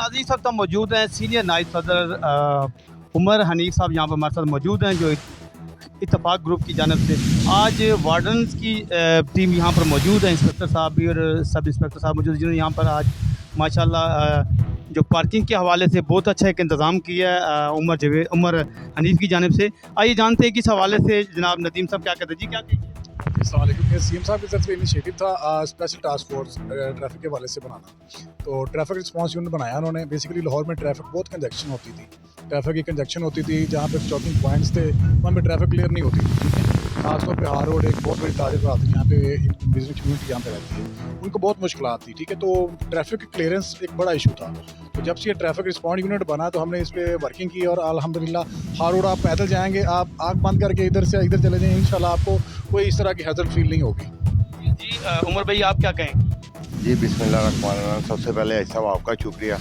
नाज़रीन इस वक्त हम मौजूद हैं सीनियर नायब सदर उमर हनीफ साहब यहाँ पर हमारे साथ मौजूद हैं, जो इत्तफाक ग्रुप की जानब से आज वार्डन्स की टीम यहाँ पर मौजूद है। इंस्पेक्टर साहब भी और सब इंस्पेक्टर साहब मौजूद हैं, जिन्होंने यहाँ पर आज माशाल्लाह जो पार्किंग के हवाले से बहुत अच्छा एक इंतज़ाम किया है उमर हनीफ की जानब से। आइए जानते हैं कि इस हवाले से जनाब नदीम साहब क्या कहते हैं। जी क्या कहेंगे? अस्सलाम वालेकुम। सीएम साहब की तरफ से इनिशिएटिव था स्पेशल टास्क फोर्स ट्रैफिक के हवाले से बनाना। तो ट्रैफिक रिस्पांस यूनिट बनाया उन्होंने। बेसिकली लाहौर में ट्रैफिक बहुत कंजक्शन होती थी, ट्रैफिक की कंजक्शन होती थी, जहाँ पे चौकिंग पॉइंट्स थे वहाँ पे ट्रैफिक क्लियर नहीं होती थी। ठीक है, खासतौर पे हार रोड एक बहुत बड़ी तारीफ आती है, यहाँ पे बिजनेस कम्यूनिटी यहाँ पे रहती है, उनको बहुत मुश्किल थी। ठीक है, तो ट्रैफिक क्लियरेंस एक बड़ा इशू था। तो जब से ये ट्रैफिक रिस्पॉन्ड यूनिट बना तो हमने इस पर वर्किंग की और अल्हम्दुलिल्लाह हार रोड आप पैदल जाएंगे, आप आँख बंद करके इधर से इधर चले जाएंगे, इंशाल्लाह आपको कोई इस तरह की हैज़र्ड फील नहीं होगी। जी उमर भाई आप क्या कहें? जी बिस्मिल्लाहिर्रहमानिर्रहीम। सबसे पहले ऐसा साहब आपका शुक्रिया।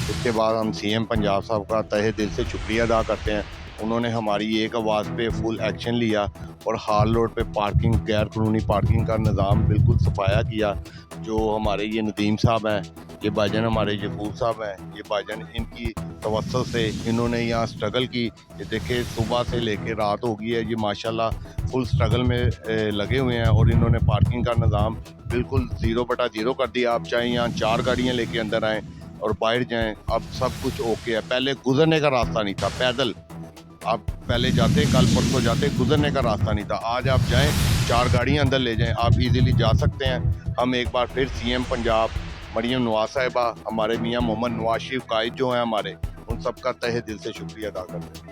उसके बाद हम सीएम पंजाब साहब का तहे दिल से शुक्रिया अदा करते हैं। उन्होंने हमारी एक आवाज़ पे फुल एक्शन लिया और हाल रोड पे पार्किंग गैर कानूनी पार्किंग का निज़ाम बिल्कुल सफाया किया। जो हमारे ये नदीम साहब हैं, ये भाईजान हमारे यकूब साहब हैं, ये भाईजान इनकी तवज्जो से इन्होंने यहाँ स्ट्रगल की। ये देखिए सुबह से लेके रात हो गई है, ये माशाल्लाह फुल स्ट्रगल में लगे हुए हैं और इन्होंने पार्किंग का निज़ाम बिल्कुल 0/0 कर दिया। आप चाहे यहाँ 4 गाड़ियाँ लेके अंदर आएँ और बाहर जाएँ, अब सब कुछ ओके है। पहले गुजरने का रास्ता नहीं था, पैदल आप पहले जाते, कल परसों जाते, गुजरने का रास्ता नहीं था। आज आप जाएं, 4 गाड़ियां अंदर ले जाएं, आप इजीली जा सकते हैं। हम एक बार फिर सीएम पंजाब मरियम नवाज साहिबा, हमारे मियां मोहम्मद नवाज शरीफ कायद जो हैं हमारे, उन सब का तहे दिल से शुक्रिया अदा करते हैं।